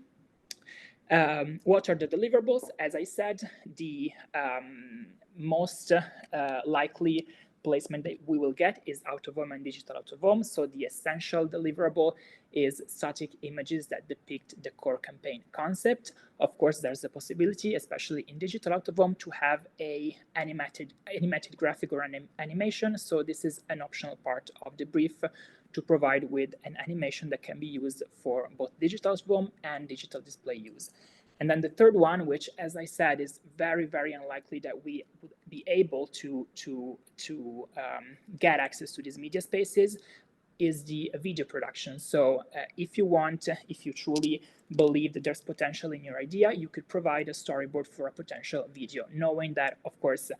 What are the deliverables? As I said, the most likely placement that we will get is out-of-home and digital out-of-home. So the essential deliverable is static images that depict the core campaign concept. Of course, there's the possibility, especially in digital out-of-home, to have a animated graphic or an animation. So this is an optional part of the brief, to provide with an animation that can be used for both digital out-of-home and digital display use. And then the third one, which, as I said, is very, very unlikely that we would be able to get access to these media spaces, is the video production. So if you truly believe that there's potential in your idea, you could provide a storyboard for a potential video, knowing that, of course,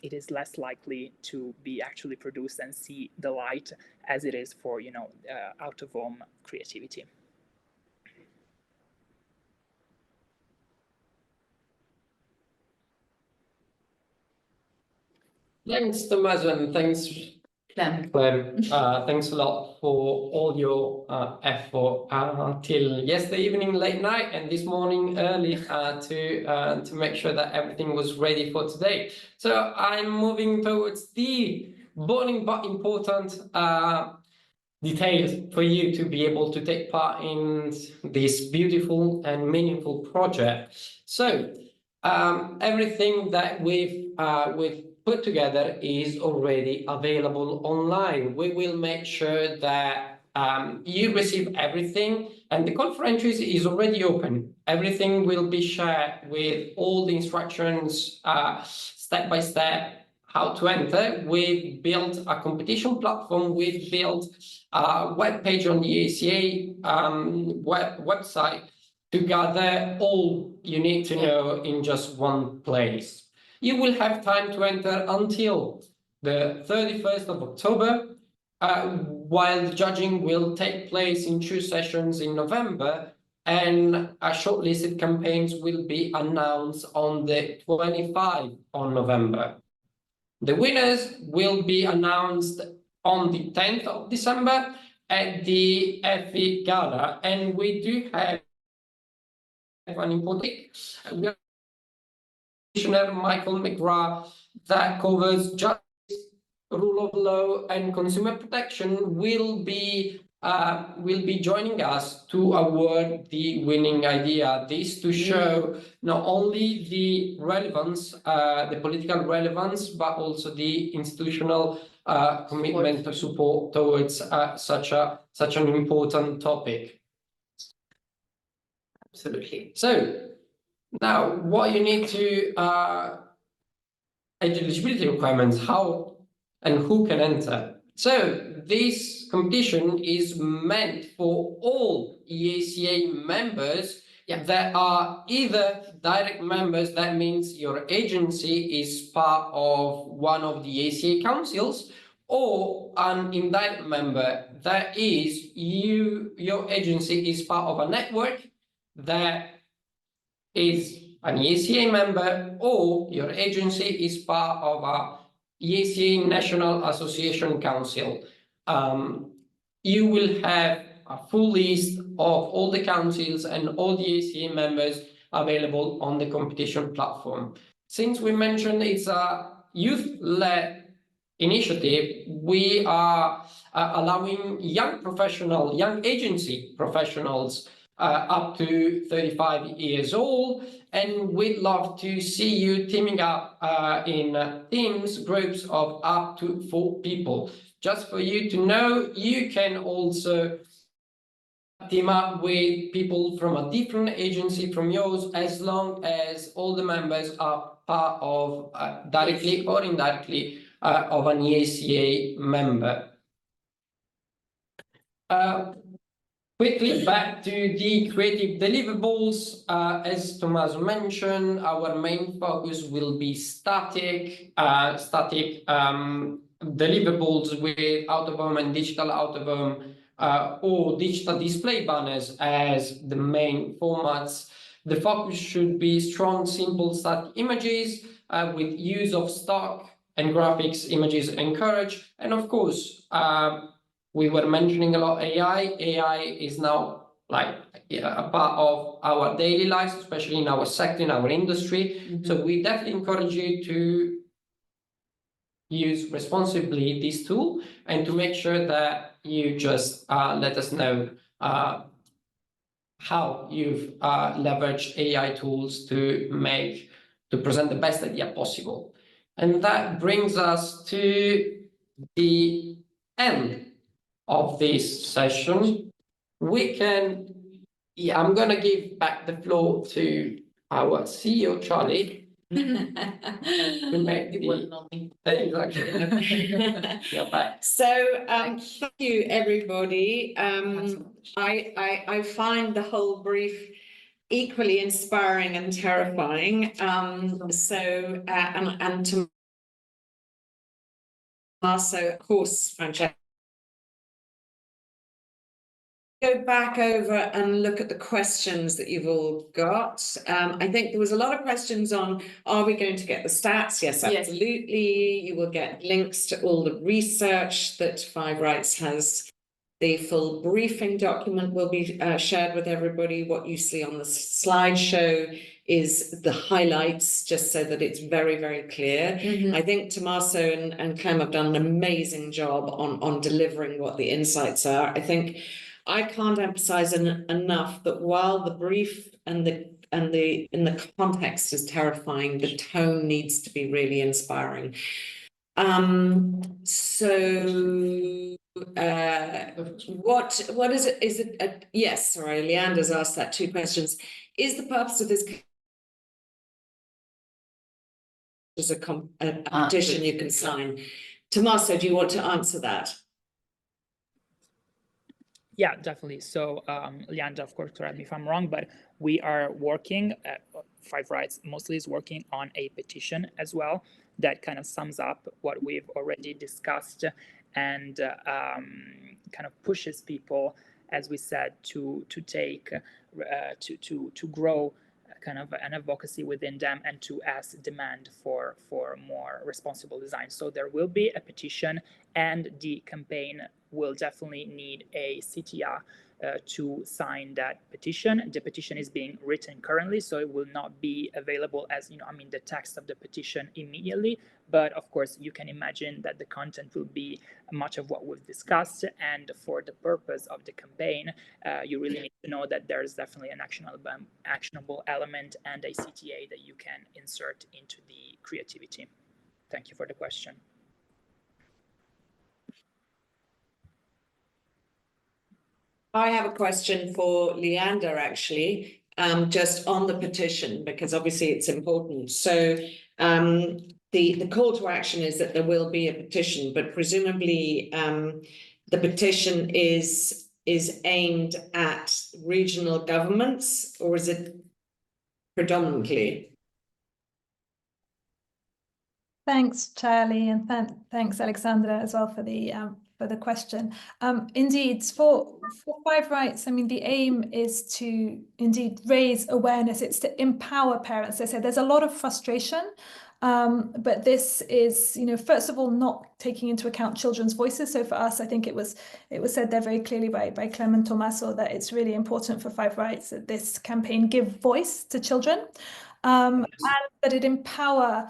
it is less likely to be actually produced and see the light as it is for, out-of-home creativity. Thanks, Tommaso, and thanks, Clem. Clem. Thanks a lot for all your effort till yesterday evening, late night, and this morning early to make sure that everything was ready for today. So I'm moving towards the boring but important details for you to be able to take part in this beautiful and meaningful project. So everything that we've put together is already available online. We will make sure that you receive everything, and the call for entries is already open. Everything will be shared with all the instructions step by step how to enter. We've built a competition platform. We've built a web page on the EACA website to gather all you need to know in just one place. You will have time to enter until the 31st of October, while the judging will take place in 2 sessions in November, and shortlisted campaigns will be announced on the 25th of November. The winners will be announced on the 10th of December at the EACA Gala, and we do have an important Commissioner Michael McGrath that covers justice, rule of law, and consumer protection will be joining us to award the winning idea. This to show not only the relevance, the political relevance, but also the institutional commitment to support towards such an important topic. Absolutely. So now, what you need to eligibility requirements, how and who can enter. So this competition is meant for all EACA members that are either direct members, that means your agency is part of one of the EACA councils, or an indirect member, that is your agency is part of a network that is an EACA member, or your agency is part of a EACA National Association Council. You will have a full list of all the councils and all the EACA members available on the competition platform. Since we mentioned it's a youth-led initiative, we are allowing young agency professionals up to 35 years old, and we'd love to see you teaming up in teams, groups of up to 4 people. Just for you to know, you can also team up with people from a different agency from yours, as long as all the members are part of directly or indirectly of an EACA member. Quickly back to the creative deliverables. As Tommaso mentioned, our main focus will be static deliverables with out-of-home and digital out-of-home or digital display banners as the main formats. The focus should be strong, simple static images with use of stock and graphics images encouraged, and of course, we were mentioning a lot AI. AI is now like a part of our daily lives, especially in our sector, in our industry. So we definitely encourage you to use responsibly this tool, and to make sure that you just let us know how you've leveraged AI tools to present the best idea possible. And that brings us to the end of this session. I'm gonna give back the floor to our CEO, Charlie. Exactly. So thank you, everybody. I find the whole brief equally inspiring and terrifying. And Tommaso, of course, Francesca. Go back over and look at the questions that you've all got. I think there was a lot of questions on, are we going to get the stats? Yes, absolutely. You will get links to all the research that Five Rights has. The full briefing document will be shared with everybody. What you see on the slideshow is the highlights, just so that it's very, very clear. I think Tommaso and Clem have done an amazing job on delivering what the insights are. I think I can't emphasize enough that while the brief and in the context is terrifying, the tone needs to be really inspiring. What is it? Is it yes, sorry, Leander's asked that 2 questions. Is the purpose of this as a petition you can sign? Tommaso, do you want to answer that? Yeah, definitely. So, Leander, of course, correct me if I'm wrong, but we are working, Five Rights mostly is working on a petition as well that kind of sums up what we've already discussed, and kind of pushes people, as we said, to take, to grow kind of an advocacy within them, and to ask demand for more responsible design. So there will be a petition, and the campaign will definitely need a CTA to sign that petition. The petition is being written currently, so it will not be available as, the text of the petition immediately. But of course, you can imagine that the content will be much of what we've discussed. And for the purpose of the campaign, you really need to know that there's definitely an actionable element and a CTA that you can insert into the creativity. Thank you for the question. I have a question for Leander, actually, just on the petition, because obviously it's important. So the call to action is that there will be a petition, but presumably the petition is aimed at regional governments, or is it predominantly? Thanks, Charlie, and thanks, Alexandra, as well for the question. Indeed, for Five Rights, I mean, the aim is to indeed raise awareness. It's to empower parents. As I said, there's a lot of frustration, but this is, first of all, not taking into account children's voices. So for us, I think it was said there very clearly by Clem and Tommaso that it's really important for Five Rights that this campaign give voice to children, and that it empower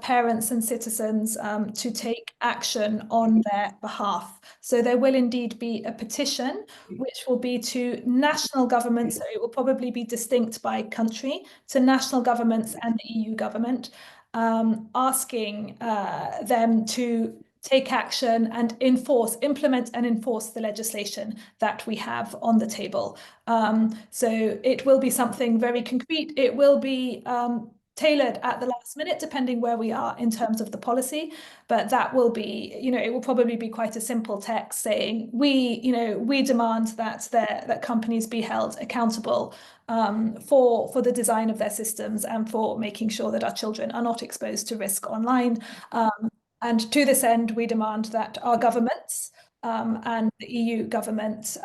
parents and citizens to take action on their behalf. So there will indeed be a petition, which will be to national governments. So it will probably be distinct by country, to national governments and the EU government, asking them to take action and implement and enforce the legislation that we have on the table. So it will be something very concrete. It will be tailored at the last minute, depending where we are in terms of the policy. But that will be, it will probably be quite a simple text saying, we demand that companies be held accountable for the design of their systems and for making sure that our children are not exposed to risk online. And to this end, we demand that our governments and the EU government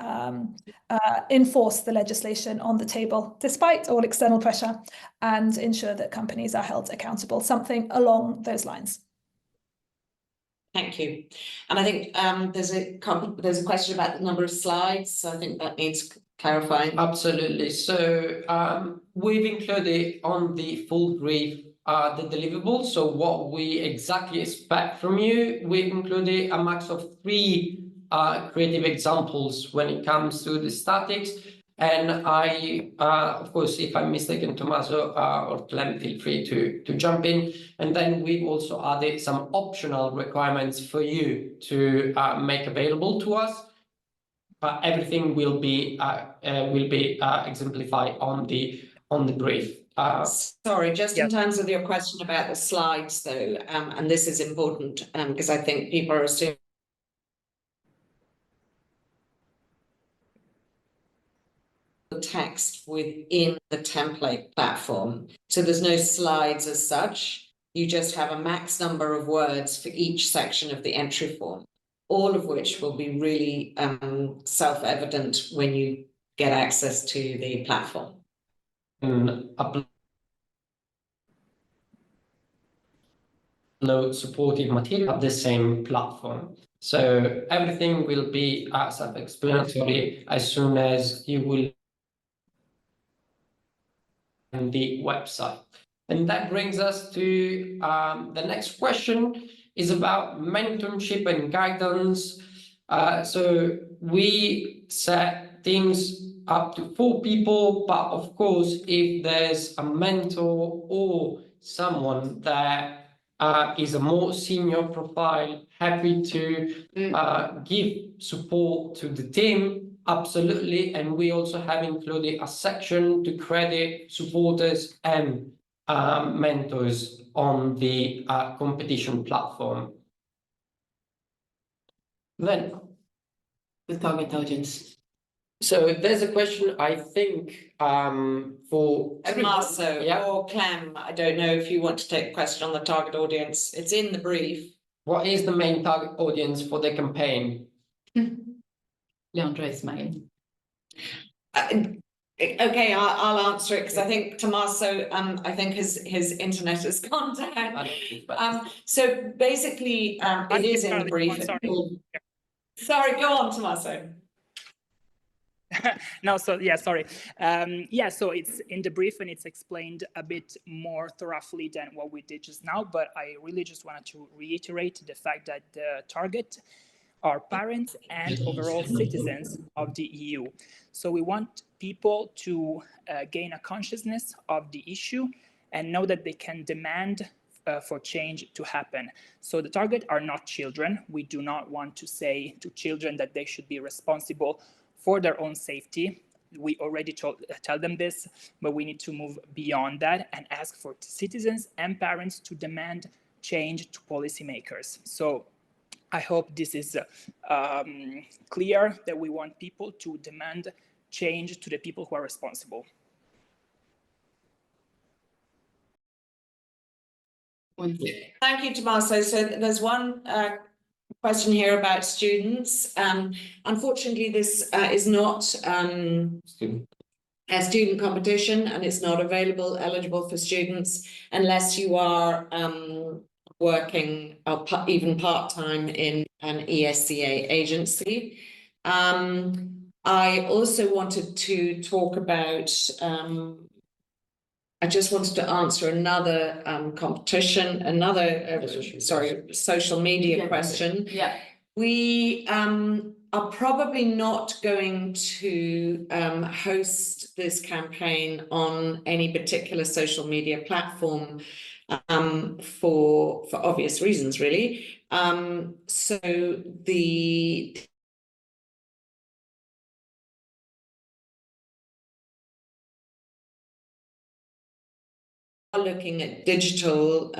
enforce the legislation on the table, despite all external pressure, and ensure that companies are held accountable, something along those lines. Thank you. And I think there's a question about the number of slides, so I think that needs clarifying. Absolutely. So we've included on the full brief the deliverables. So what we exactly expect from you, we've included a max of 3 creative examples when it comes to the statics. And I, of course, if I'm mistaken, Tommaso or Clem, feel free to jump in. And then we've also added some optional requirements for you to make available to us. But everything will be exemplified on the brief. Sorry, just in terms of your question about the slides, though, and this is important because I think people are assuming the text within the template platform. So there's no slides as such. You just have a max number of words for each section of the entry form, all of which will be really self-evident when you get access to the platform. Upload supportive material of the same platform. So everything will be self-explanatory as soon as you will on the website. And that brings us to the next question is about mentorship and guidance. So we set teams up to 4 people, but of course, if there's a mentor or someone that is a more senior profile, happy to give support to the team, absolutely. And we also have included a section to credit supporters and mentors on the competition platform. Then The target audience. so there's a question, I think, for Tommaso yeah. or Clem, I don't know if you want to take a question on the target audience. It's in the brief. What is the main target audience for the campaign? Leandra is smiling. Okay, I'll answer it because I think Tommaso, I think his internet has gone down. So basically, it is in the brief. Sorry, go on, Tommaso. No, so yeah, sorry. Yeah, so it's in the brief and it's explained a bit more thoroughly than what we did just now, but I really just wanted to reiterate the fact that the target are parents and overall citizens of the EU. So we want people to gain a consciousness of the issue and know that they can demand for change to happen. So the target are not children. We do not want to say to children that they should be responsible for their own safety. We already tell them this, but we need to move beyond that and ask for citizens and parents to demand change to policymakers. So I hope this is clear, that we want people to demand change to the people who are responsible. Thank you, Tommaso. So there's one question here about students. Unfortunately, this is not a student competition, and it's not eligible for students unless you are working even part-time in an EACA agency. I also wanted to talk about I just wanted to answer another social media question. Yeah. We are probably not going to host this campaign on any particular social media platform for obvious reasons, really. So the looking at digital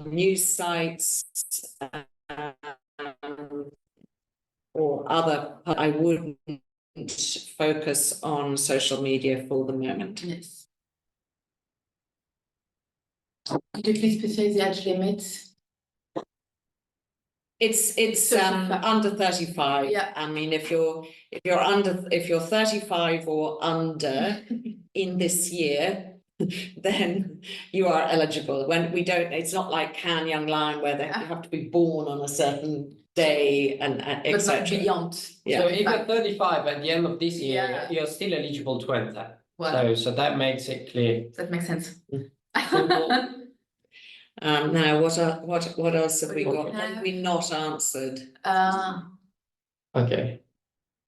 news sites or other. I wouldn't focus on social media for the moment. Yes. Could you please precise the age limit? It's 35. under 35. Yeah. I mean, if you're 35 or under in this year, then you are eligible. When we don't, it's not like Cannes Young Lion where you have to be born on a certain day and But not beyond. Yeah. So if you're 35 at the end of this year, Yeah. you're still eligible to enter. Well, So that makes it clear. that makes sense. Now, what else have we got? What have? have we not answered? Okay.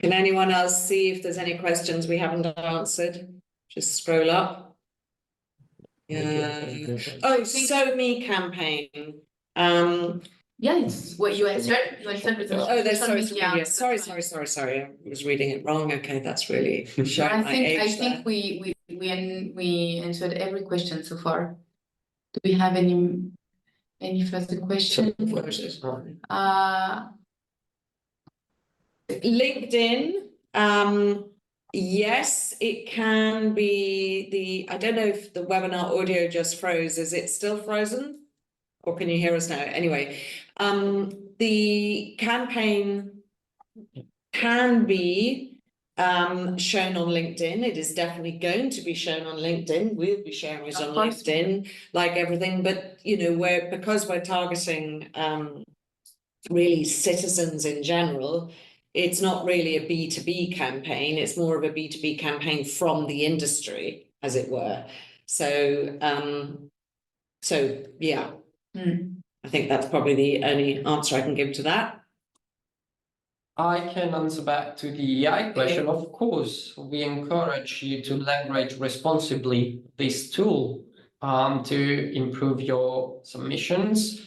Can anyone else see if there's any questions we haven't answered? Just scroll up. Yeah. Oh, So Me campaign. Yeah, it's what you answered. You answered with Oh, there's social social media. media. Sorry. I was reading it wrong. Okay, that's really showing I my think age there. we answered every question so far. Do we have any further questions? LinkedIn, yes, it can be I don't know if the webinar audio just froze. Is it still frozen? Or can you hear us now? Anyway, the campaign can be shown on LinkedIn. It is definitely going to be shown on LinkedIn. We'll be sharing it on LinkedIn, like everything. But you know, because we're targeting really citizens in general, it's not really a B2B campaign. It's more of a B2B campaign from the industry, as it were. So yeah. I think that's probably the only answer I can give to that. I can answer back to the EI question. Of course, we encourage you to leverage responsibly this tool to improve your submissions.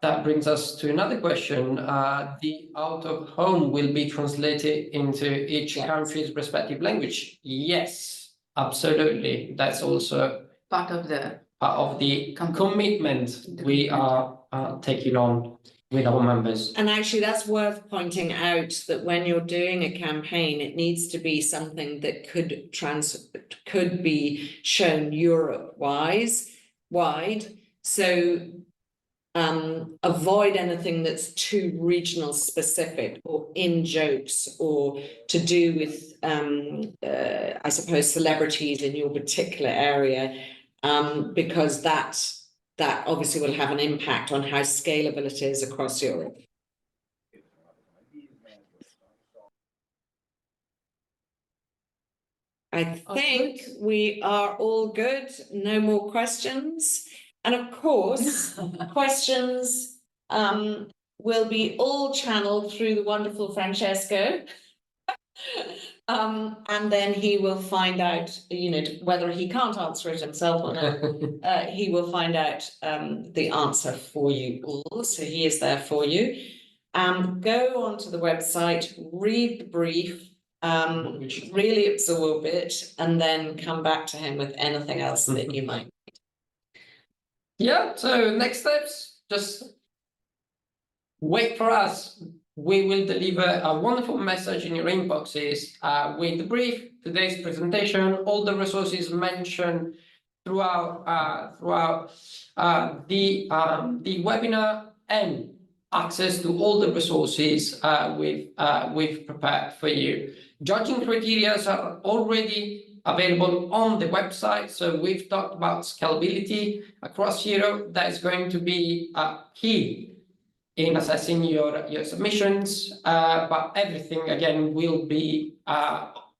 That brings us to another question. The out of home will be translated into each country's respective language. Yes, absolutely. That's also Part of the commitment we are taking on with our members. And actually, that's worth pointing out that when you're doing a campaign, it needs to be something that could be shown Europe-wide. So avoid anything that's too regional specific or in jokes or to do with I suppose celebrities in your particular area, because that obviously will have an impact on how scalable it is across Europe. I think we are all good. No more questions. And of course, questions will be all channeled through the wonderful Francesco. And then he will find out, you know, whether he can't answer it himself or not. He will find out the answer for you all. So he is there for you. Go onto the website, read the brief, really absorb it, and then come back to him with anything else that you might. Yeah, so next steps, just wait for us. We will deliver a wonderful message in your inboxes with the brief, today's presentation, all the resources mentioned throughout the webinar, and access to all the resources we've prepared for you. Judging criteria are already available on the website. So we've talked about scalability across Europe. That is going to be key in assessing your submissions, but everything again will be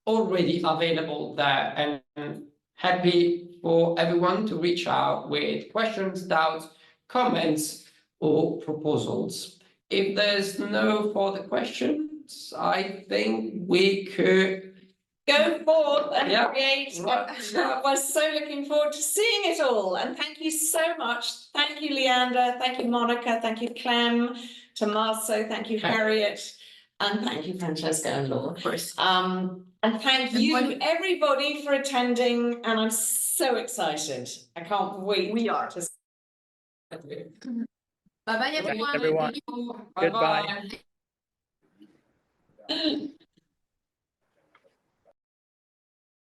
already available there, and happy for everyone to reach out with questions, doubts, comments, or proposals. If there's no further questions, I think we could go forth and create. Right. We're so looking forward to seeing it all. And thank you so much. Thank you, Leander. Thank you, Monica. Thank you, Clem, Tommaso. Thank you, Harriet. And thank you, Francesca and Laura. Of course. And thank you, everybody, for attending. And I'm so excited. I can't wait. We are. To... Bye-bye, everyone. everyone. Thank you. Goodbye. Bye-bye.